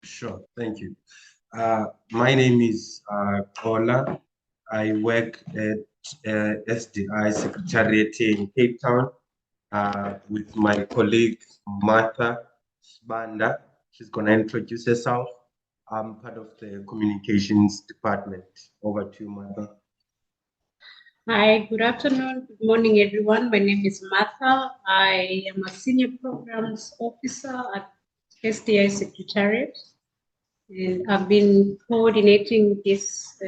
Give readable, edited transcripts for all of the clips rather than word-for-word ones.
Sure, thank you. My name is Kola. I work at SDI Secretariat in Cape Town with my colleague Martha Banda. She's going to introduce herself. I'm part of the communications department. Over to you, Martha. Hi, good afternoon, good morning, everyone. My name is Martha. I am a senior programs officer at SDI Secretariat. And I've been coordinating this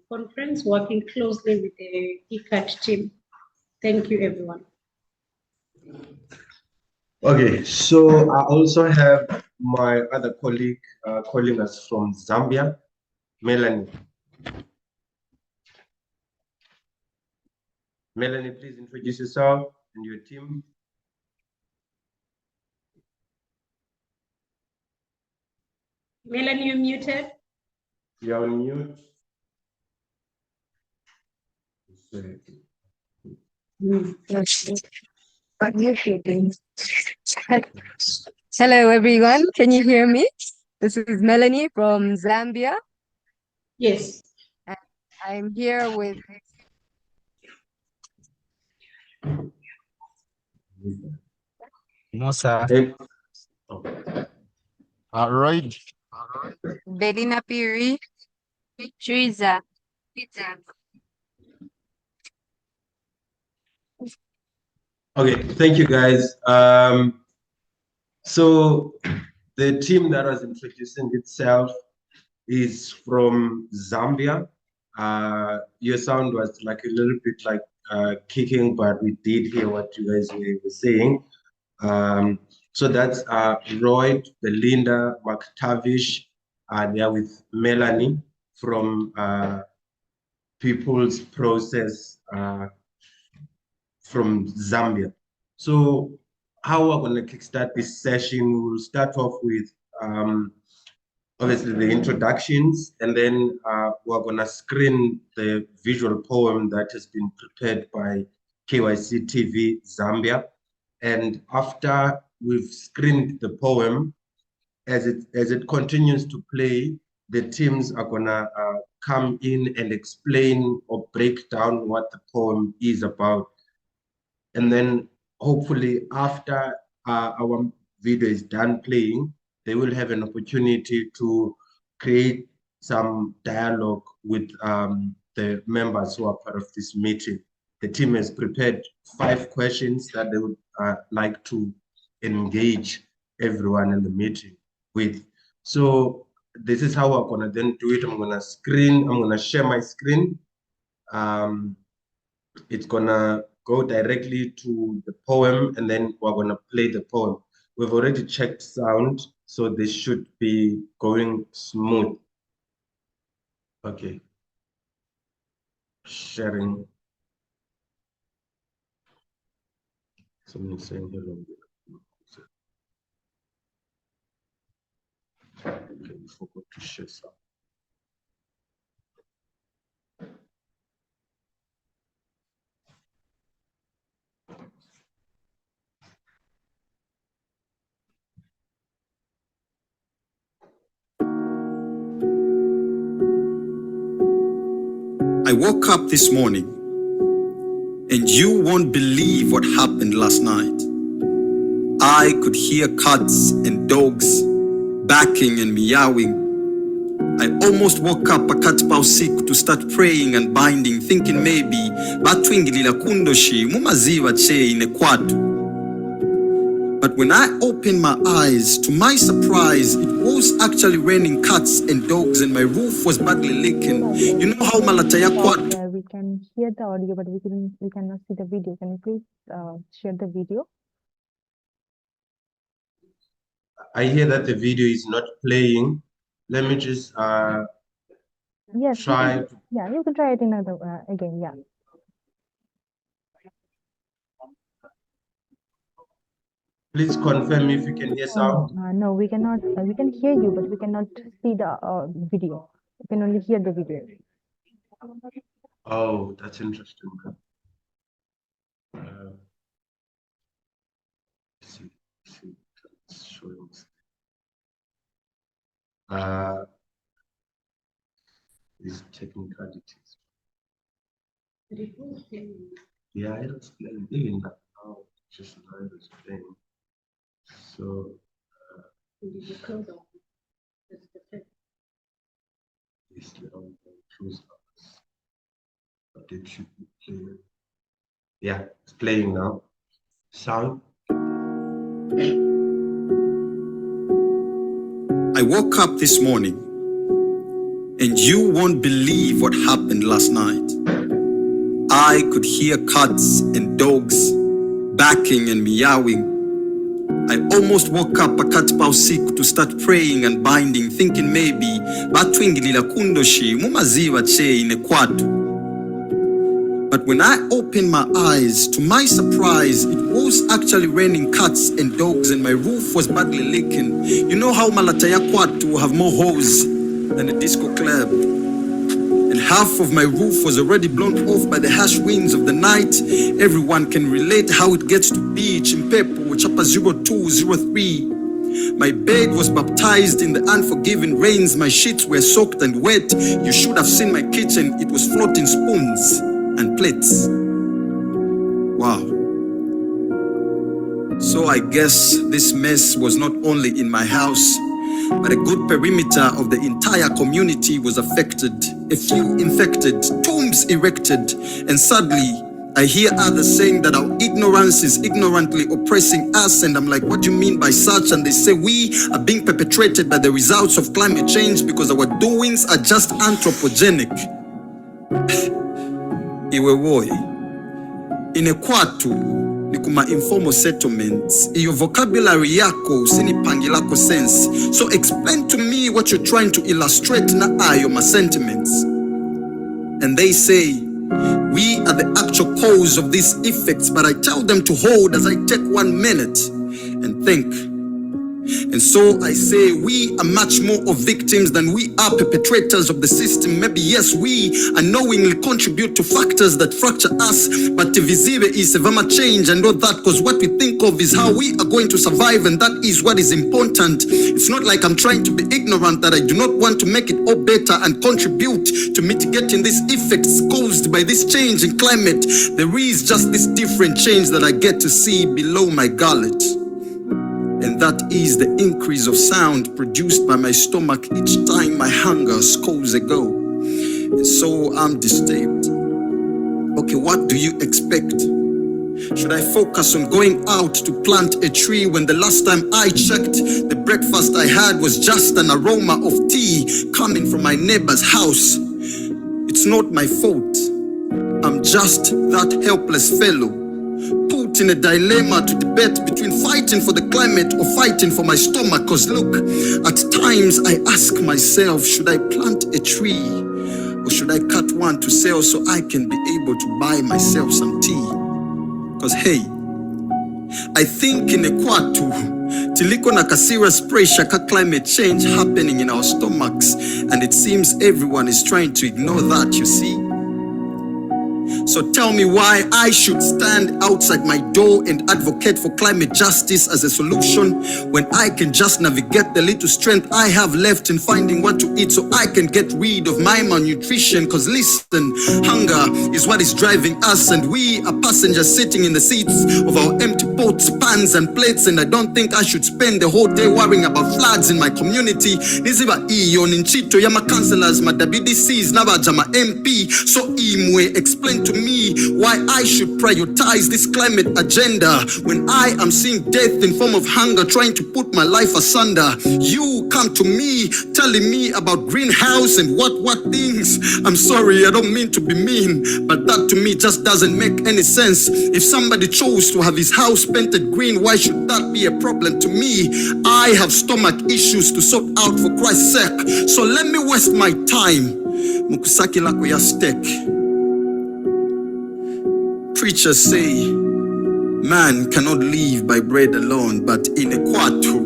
conference, working closely with the ECAT team. Thank you, everyone. Okay, so I also have my other colleague calling us from Zambia, Melanie. Melanie, please introduce yourself and your team. Melanie, you're muted. You're on mute. Hello, everyone. Can you hear me? This is Melanie from Zambia. Yes. And I'm here with Musa. Roy. Belina Piri, Triza. Okay, thank you, guys. So the team that was introducing itself is from Zambia. Your sound was like a little bit like kicking, but we did hear what you guys were saying. So that's Roy, Belinda, McTavish, and yeah, with Melanie from People's Process from Zambia. So how we're going to kickstart this session, we'll start off with obviously the introductions, and then we're going to screen the visual poem that has been prepared by KYC TV Zambia. And after we've screened the poem, as it continues to play, the teams are going to come in and explain or break down what the poem is about. And then hopefully after our video is done playing, they will have an opportunity to create some dialogue with the members who are part of this meeting. The team has prepared 5 questions that they would like to engage everyone in the meeting with. So this is how we're gonna then do it. I'm gonna share my screen. It's gonna go directly to the poem, and then we're gonna play the poem. We've already checked sound, so this should be going smooth. Okay. Sharing. Someone saying hello. Okay, we forgot to share sound. I woke up this morning and you won't believe what happened last night. I could hear cats and dogs barking and meowing. I almost woke up akati pa usiku to start praying and binding, thinking maybe batwingilila kundoshi mumaziwa che inekwatu. But when I opened my eyes, to my surprise, it was actually raining cats and dogs and my roof was badly leaking. You know how malataya kwatu? We can hear the audio, but we cannot see the video. Can you please share the video? I hear that the video is not playing. Let me just yes, try. Yeah, you can try it another again. Yeah. Please confirm if you can hear sound. No, we cannot. We can hear you, but we cannot see the video. We can only hear the video. Oh, that's interesting. See, it's showing. These technicalities. Yeah, I explained even now, just now I explained. So, it's choose but it should be playing. Yeah, it's playing now. Sound. I woke up this morning and you won't believe what happened last night. I could hear cats and dogs barking and meowing. I almost woke up pakati pa usiku to start praying and binding, thinking maybe batwingilila kundoshi mumaziva che ine kwatu. But when I opened my eyes, to my surprise, it was actually raining cats and dogs and my roof was badly leaking. You know how Malataya Kwatu have more holes than a disco club? And half of my roof was already blown off by the harsh winds of the night. Everyone can relate how it gets to beach in Pepo, chapter 0203. My bed was baptized in the unforgiving rains. My sheets were soaked and wet. You should have seen my kitchen. It was floating spoons and plates. Wow. So I guess this mess was not only in my house, but a good perimeter of the entire community was affected. A few infected, tombs erected, and sadly, I hear others saying that our ignorance is ignorantly oppressing us, and I'm like, what do you mean by such? And they say we are being perpetrated by the results of climate change because our doings are just anthropogenic. Iwe woi, inekwatu ni kuma informal settlements. Iyo vocabulary yako usinipangilako sense. So explain to me what you're trying to illustrate na ayo ma sentiments. And they say, we are the actual cause of these effects, but I tell them to hold as I take 1 minute and think. And so I say we are much more of victims than we are perpetrators of the system. Maybe yes, we unknowingly contribute to factors that fracture us, but Tivizive is a change and all that, because what we think of is how we are going to survive, and that is what is important. It's not like I'm trying to be ignorant, that I do not want to make it all better and contribute to mitigating these effects caused by this change in climate. There is just this different change that I get to see below my gullet. And that is the increase of sound produced by my stomach each time my hunger scores a go. And so I'm disturbed. Okay, what do you expect? Should I focus on going out to plant a tree when the last time I checked, the breakfast I had was just an aroma of tea coming from my neighbor's house? It's not my fault. I'm just that helpless fellow, put in a dilemma to debate between fighting for the climate or fighting for my stomach. Cause look, at times I ask myself, should I plant a tree or should I cut one to sell so I can be able to buy myself some tea? Cause hey, I think in Ekwatu, tiliko na serious pressure ka climate change happening in our stomachs, and it seems everyone is trying to ignore that, you see. So tell me why I should stand outside my door and advocate for climate justice as a solution when I can just navigate the little strength I have left in finding what to eat so I can get rid of my malnutrition. Cause listen, hunger is what is driving us, and we are passengers sitting in the seats of our empty pots, pans and plates. And I don't think I should spend the whole day worrying about floods in my community. Niziba iyo ninchito ya ma councillors, ma WDCs, nabaja ma MP. So imwe, explain to me why I should prioritize this climate agenda when I am seeing death in form of hunger trying to put my life asunder. You come to me telling me about greenhouse and what things. I'm sorry, I don't mean to be mean, but that to me just doesn't make any sense. If somebody chose to have his house painted green, why should that be a problem to me? I have stomach issues to sort out, for Christ's sake. So let me waste my time. Mukusaki lako ya steak. Preachers say man cannot live by bread alone, but in Ekwatu,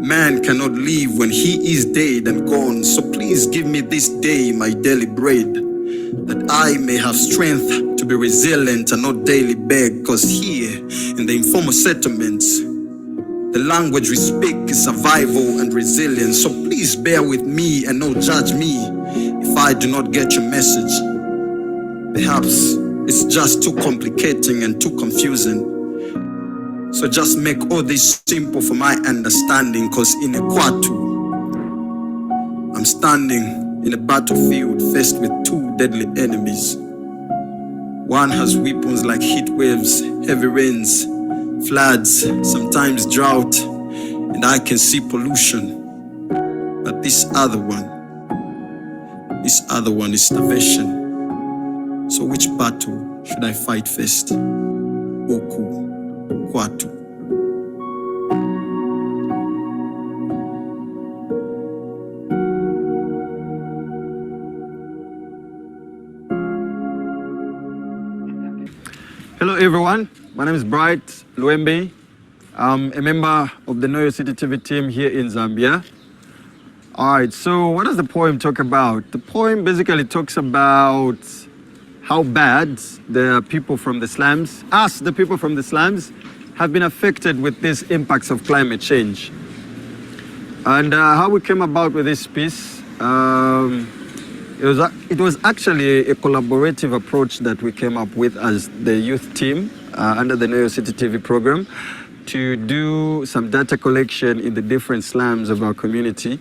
man cannot live when he is dead and gone. So please give me this day my daily bread. that I may have strength to be resilient and not daily beg. Cause here in the informal settlements, the language we speak is survival and resilience. So please bear with me and don't judge me if I do not get your message. Perhaps it's just too complicating and too confusing. So just make all this simple for my understanding. Cause in Equatu, I'm standing in a battlefield faced with two deadly enemies. One has weapons like heat waves, heavy rains, floods, sometimes drought, and I can see pollution. But this other one is starvation. So which battle should I fight first? Oku, Kwatu. Hello everyone, my name is Bright Luembe. I'm a member of the Noyo City TV team here in Zambia. Alright, so what does the poem talk about? The poem basically talks about how bad the people from the slums, the people from the slums, have been affected with these impacts of climate change. And how we came about with this piece, it was actually a collaborative approach that we came up with as the youth team under the Noyo City TV program to do some data collection in the different slums of our community.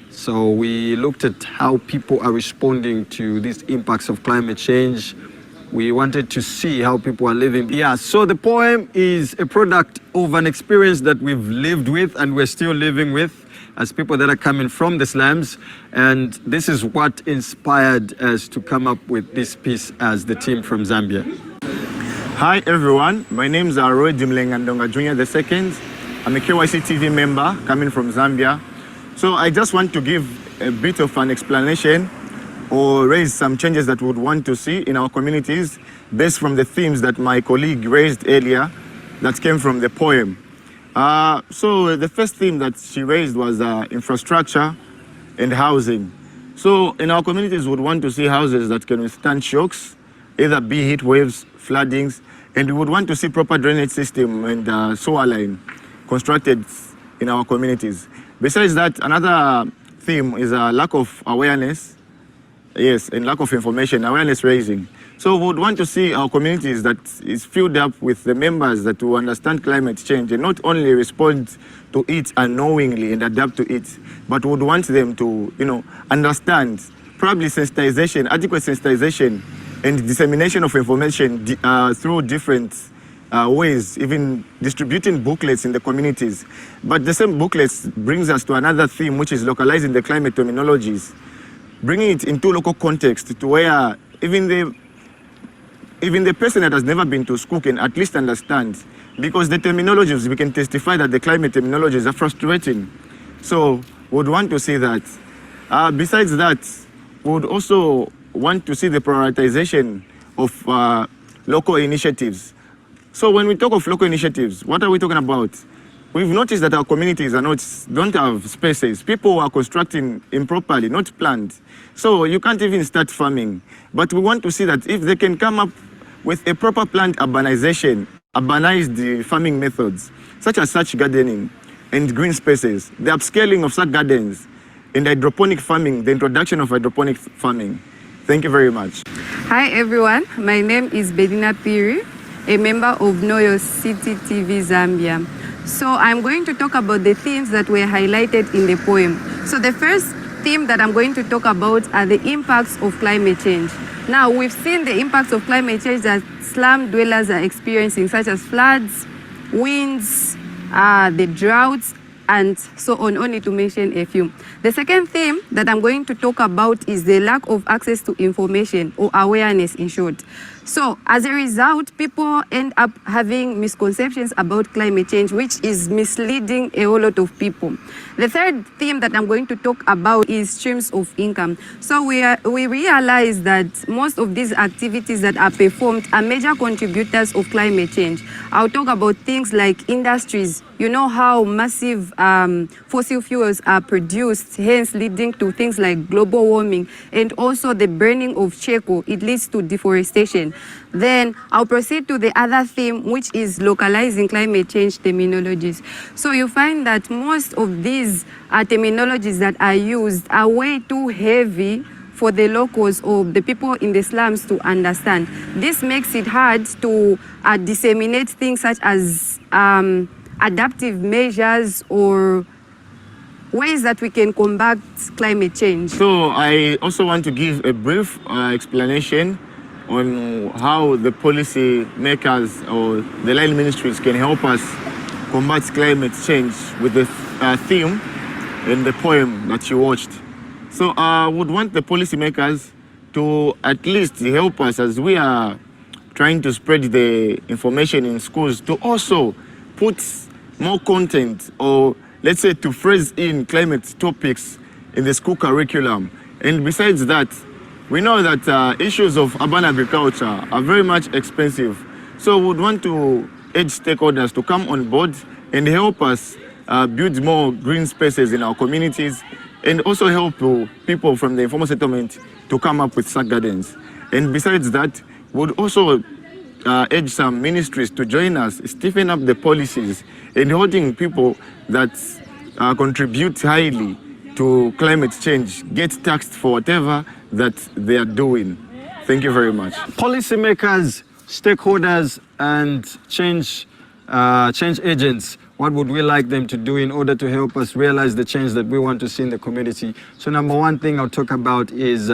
So we looked at how people are responding to these impacts of climate change. We wanted to see how people are living. Yeah, so the poem is a product of an experience that we've lived with and we're still living with as people that are coming from the slums. And this is what inspired us to come up with this piece as the team from Zambia. Hi everyone, my name is Roy Dimlengandonga Jr. II. I'm a KYC TV member coming from Zambia. So I just want to give a bit of an explanation or raise some changes that we would want to see in our communities based from the themes that my colleague raised earlier that came from the poem. So the first theme that she raised was infrastructure and housing. So in our communities, we would want to see houses that can withstand shocks, either be heat waves, floodings, and we would want to see proper drainage system and sewer line constructed in our communities. Besides that, another theme is a lack of awareness, yes, and lack of information, awareness raising. So we would want to see our communities that is filled up with the members that will understand climate change and not only respond to it unknowingly and adapt to it, but would want them to, understand, probably sensitization, adequate sensitization and dissemination of information through different ways, even distributing booklets in the communities. But the same booklets brings us to another theme, which is localizing the climate terminologies, bringing it into local context to where even the person that has never been to school can at least understand. Because the terminologies, we can testify that the climate terminologies are frustrating. So we would want to see that. Besides that, we would also want to see the prioritization of local initiatives. So when we talk of local initiatives, what are we talking about? We've noticed that our communities don't have spaces. People are constructing improperly, not planned. So you can't even start farming. But we want to see that if they can come up with a proper planned urbanization, urbanize the farming methods, such as such gardening and green spaces, the upscaling of such gardens, and hydroponic farming, the introduction of hydroponic farming. Thank you very much. Hi everyone, my name is Bedina Piri, a member of Noyo City TV Zambia. So I'm going to talk about the themes that were highlighted in the poem. So the first theme that I'm going to talk about are the impacts of climate change. Now we've seen the impacts of climate change that slum dwellers are experiencing, such as floods, winds, the droughts, and so on, only to mention a few. The second theme that I'm going to talk about is the lack of access to information or awareness in short. So as a result, people end up having misconceptions about climate change, which is misleading a whole lot of people. The third theme that I'm going to talk about is streams of income. So we realize that most of these activities that are performed are major contributors of climate change. I'll talk about things like industries. You know how massive fossil fuels are produced, hence leading to things like global warming, and also the burning of charcoal, it leads to deforestation. Then I'll proceed to the other theme, which is localizing climate change terminologies. So you find that most of these terminologies that are used are way too heavy for the locals or the people in the slums to understand. This makes it hard to disseminate things such as adaptive measures or ways that we can combat climate change. So I also want to give a brief explanation on how the policy makers or the line ministries can help us combat climate change with the theme in the poem that you watched. So I would want the policymakers to at least help us as we are trying to spread the information in schools to also put more content, or let's say to phrase in climate topics in the school curriculum. And besides that, we know that issues of urban agriculture are very much expensive. So we would want to urge stakeholders to come on board and help us build more green spaces in our communities, and also help people from the informal settlement to come up with sack gardens. And besides that, we would also urge some ministries to join us, stiffen up the policies, and holding people that contribute highly to climate change get taxed for whatever that they are doing. Thank you very much. Policymakers, stakeholders, and change agents, what would we like them to do in order to help us realize the change that we want to see in the community? So number one thing I'll talk about is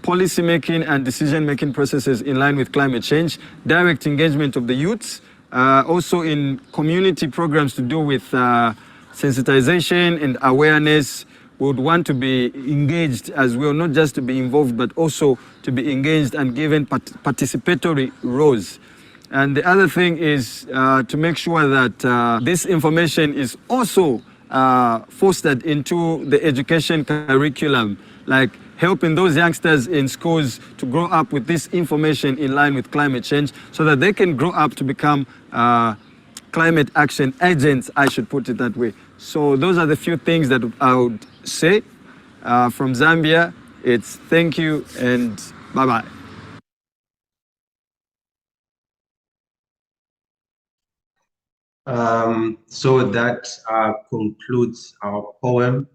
policy making and decision making processes in line with climate change, direct engagement of the youths, also in community programs to do with sensitization and awareness. We would want to be engaged as well, not just to be involved, but also to be engaged and given participatory roles. And the other thing is to make sure that this information is also fostered into the education curriculum, like helping those youngsters in schools to grow up with this information in line with climate change so that they can grow up to become climate action agents, I should put it that way. So those are the few things that I would say. From Zambia, it's thank you and bye-bye. So that concludes our poem,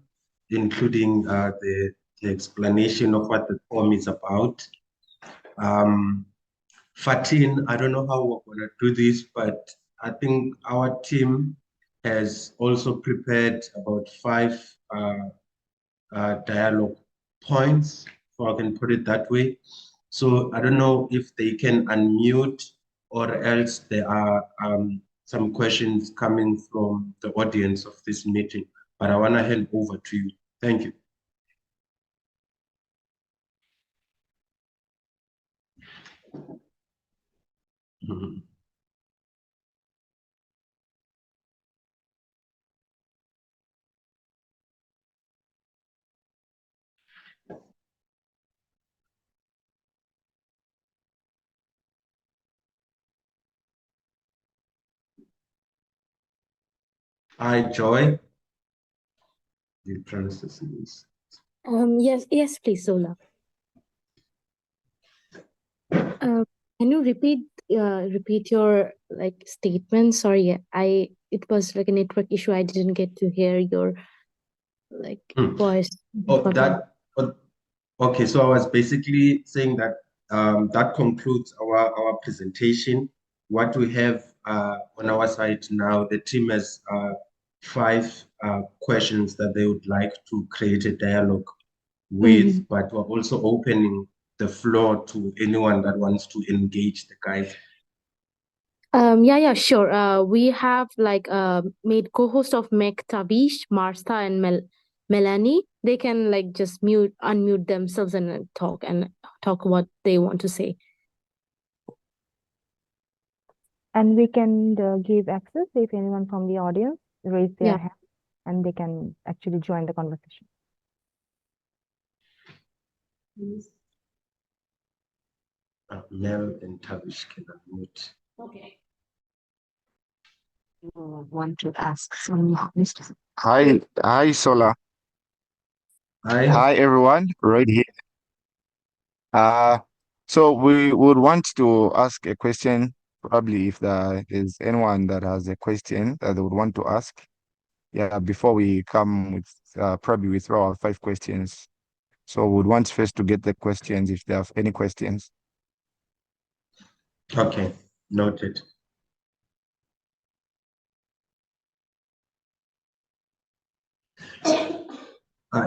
including the explanation of what the poem is about. Fatin, I don't know how we're going to do this, but I think our team has also prepared about 5 dialogue points, if I can put it that way. So I don't know if they can unmute, or else there are some questions coming from the audience of this meeting, but I want to hand over to you. Thank you. Mhm. Hi, Joy. You process this. Yes, please, Zola. Can you repeat your like statement? Sorry, it was like a network issue. I didn't get to hear your like voice. Okay, so I was basically saying that that concludes our presentation. What we have on our side now, the team has 5 questions that they would like to create a dialogue with, but we're also opening the floor to anyone that wants to engage the guys. Yeah, sure. We have like made co-host of Meg, Tavish, Martha, and Melanie. They can like just unmute themselves and talk what they want to say. And we can give access if anyone from the audience raise their Yeah. hand, and they can actually join the conversation. Mel and Tavish can unmute. Okay. You want to ask some questions? Hi, Sola. Hi. Hi, everyone. Right here. Uh, so we would want to ask a question, probably if there is anyone that has a question that they would want to ask. Yeah, before we come with probably we throw our 5 questions. So we would want first to get the questions if they have any questions. Okay, noted.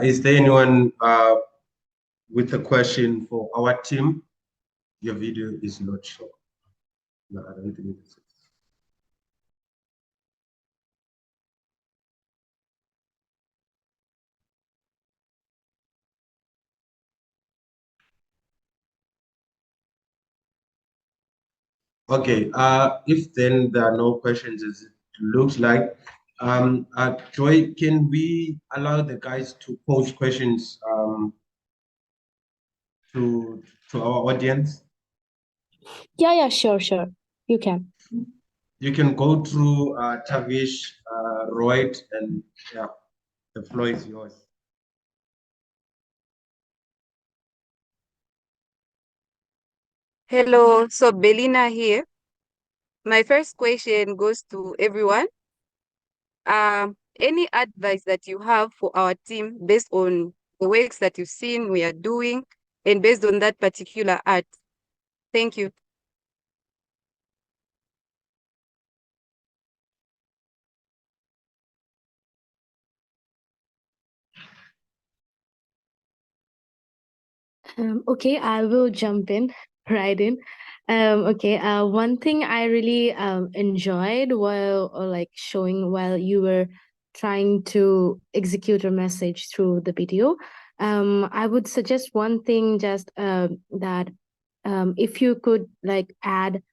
Is there anyone with a question for our team? Your video is not shown. No, I don't think it's. Okay, if then there are no questions, as it looks like, Joy, can we allow the guys to pose questions to our audience? Yeah, sure. You can. You can go through Tavish, Royd, and yeah, the floor is yours. Hello, so Belina here. My first question goes to everyone. Any advice that you have for our team based on the works that you've seen we are doing and based on that particular art? Thank you. Okay, I will jump in right in. Okay, one thing I really enjoyed while like showing while you were trying to execute your message through the video, I would suggest one thing just that if you could like add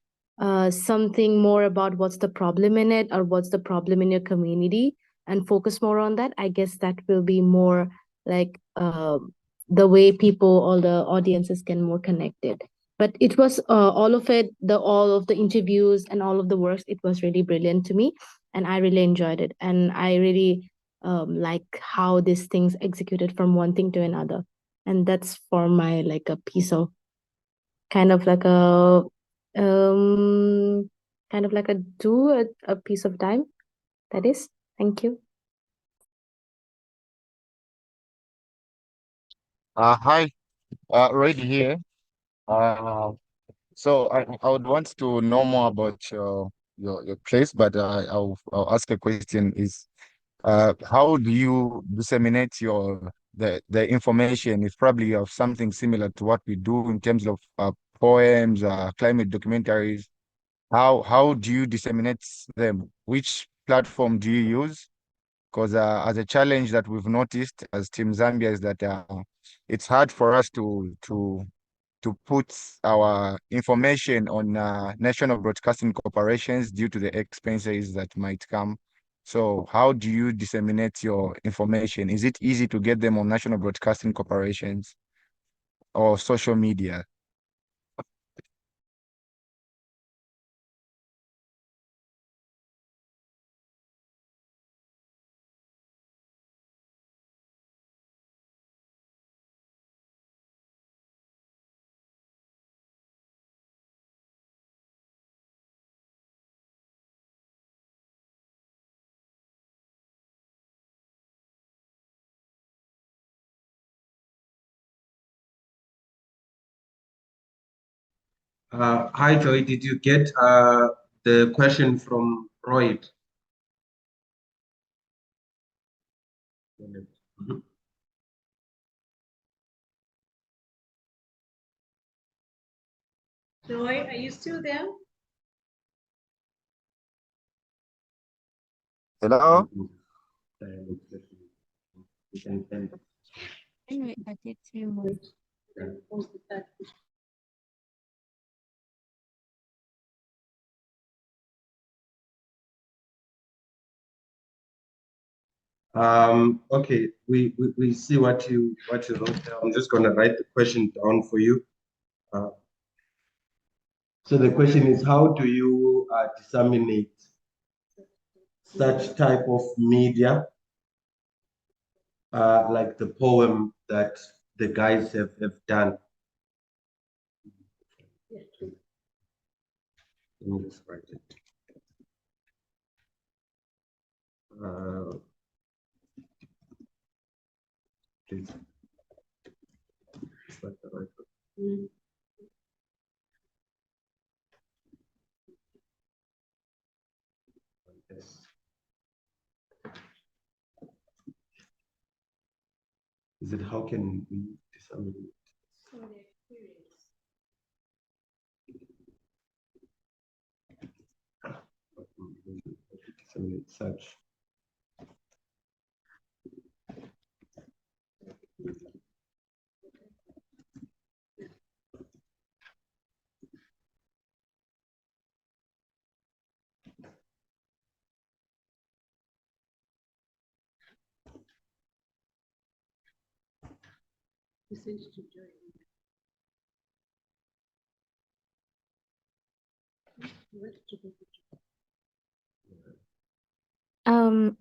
something more about what's the problem in it or what's the problem in your community and focus more on that, I guess that will be more like the way people all the audiences can more connected. But it was all of it, the all of the interviews and all of the works, it was really brilliant to me and I really enjoyed it and I really like how these things executed from one thing to another. And that's for my like a piece of kind of like a kind of like a a piece of time. That is. Thank you. Hi, right here. Uh, so I would want to know more about your place, but I'll ask a question is how do you disseminate the information if probably you have something similar to what we do in terms of poems, climate documentaries? How do you disseminate them? Which platform do you use? Because as a challenge that we've noticed as Team Zambia is that it's hard for us to put our information on national broadcasting corporations due to the expenses that might come. So how do you disseminate your information? Is it easy to get them on national broadcasting corporations or social media? Hi, Joy. Did you get the question from Royd? Mhm. Joy, are you still there? Hello? You can send it. Anyway, I did say more. Okay, we see what you wrote there. I'm just gonna write the question down for you. So the question is, how do you disseminate such type of media, like the poem that the guys have done. Let me just write it. Please. Is that the right one? Yes. Is it how can we disseminate? Disseminate such.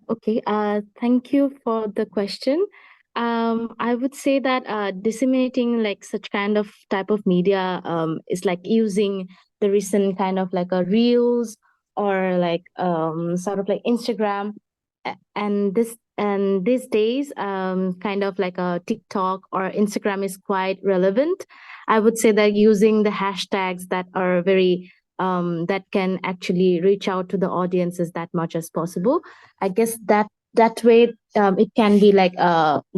Okay, thank you for the question. I would say that disseminating like such kind of type of media is like using the recent kind of like a reels or like sort of like Instagram and these days kind of like a TikTok or Instagram is quite relevant. I would say that using the hashtags that are very that can actually reach out to the audiences that much as possible. I guess that way it can be like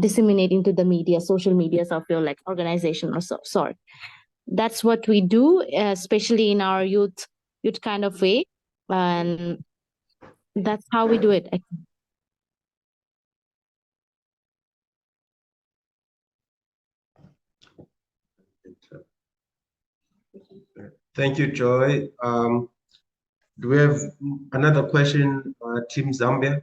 disseminating to the media, social medias of your like organization or sort. That's what we do, especially in our youth kind of way, and that's how we do it. Thank you, Joy. Do we have another question, Team Zambia?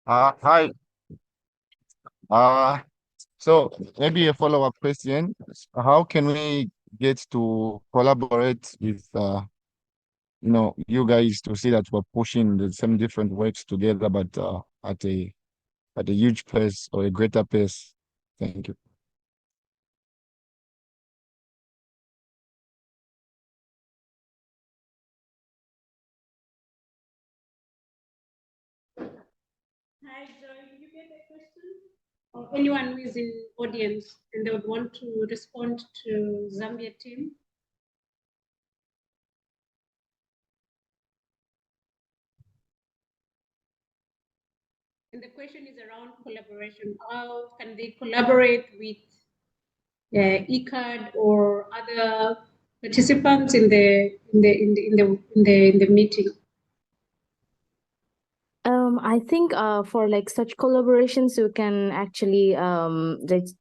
Hi. So maybe a follow-up question. How can we get to collaborate with you guys to see that we're pushing the same different works together, but at a huge pace or a greater pace? Thank you. Hi, Joy. Did you get that question? Or anyone who is in audience and they would want to respond to Zambia team? And the question is around collaboration. How can they collaborate with ECAD or other participants in the meeting? I think for like such collaborations, you can actually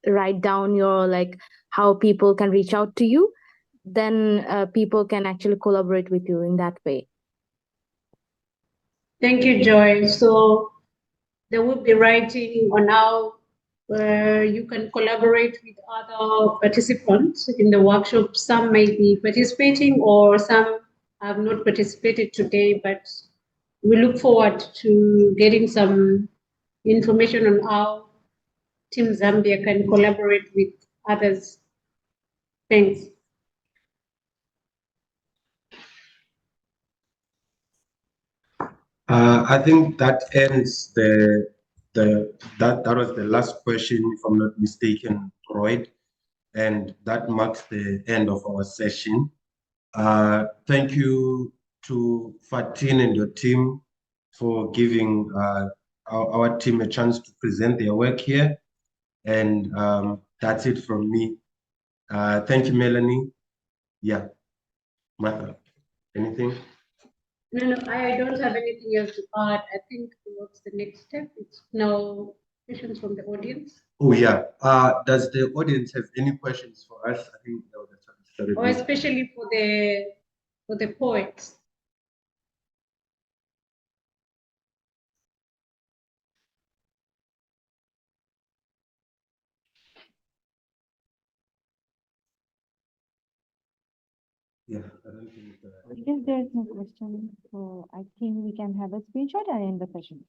write down your like how people can reach out to you. Then people can actually collaborate with you in that way. Thank you, Joy. So they will be writing on how you can collaborate with other participants in the workshop. Some may be participating or some have not participated today, but we look forward to getting some information on how Team Zambia can collaborate with others. Thanks. I think that ends that was the last question, if I'm not mistaken, Royd, and that marks the end of our session. Thank you to Fatin and your team for giving our team a chance to present their work here. And that's it from me. Thank you, Melanie. Yeah, Martha, anything? No, I don't have anything else to add. I think what's the next step? It's now questions from the audience. Oh yeah. Does the audience have any questions for us? I think that was started Or especially for the poets. Yeah, I don't think. Because there's no question, so I think we can have a screenshot and end the session.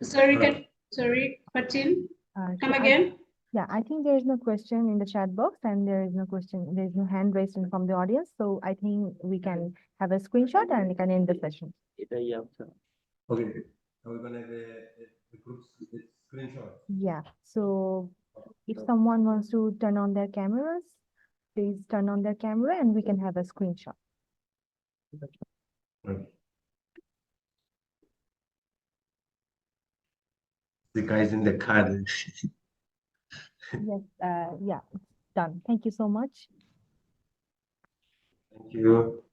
Sorry, Fatin, come So again? yeah, I think there is no question in the chat box and there is no question, there is no hand raised from the audience. So I think we can have a screenshot and we can end the session. Okay, are we gonna have the group's screenshot? Yeah, so if someone wants to turn on their cameras, please turn on their camera and we can have a screenshot. Okay. The guys in the car. Yes, yeah, it's done. Thank you so much. Thank you.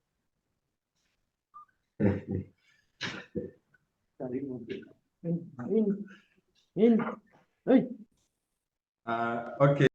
Okay.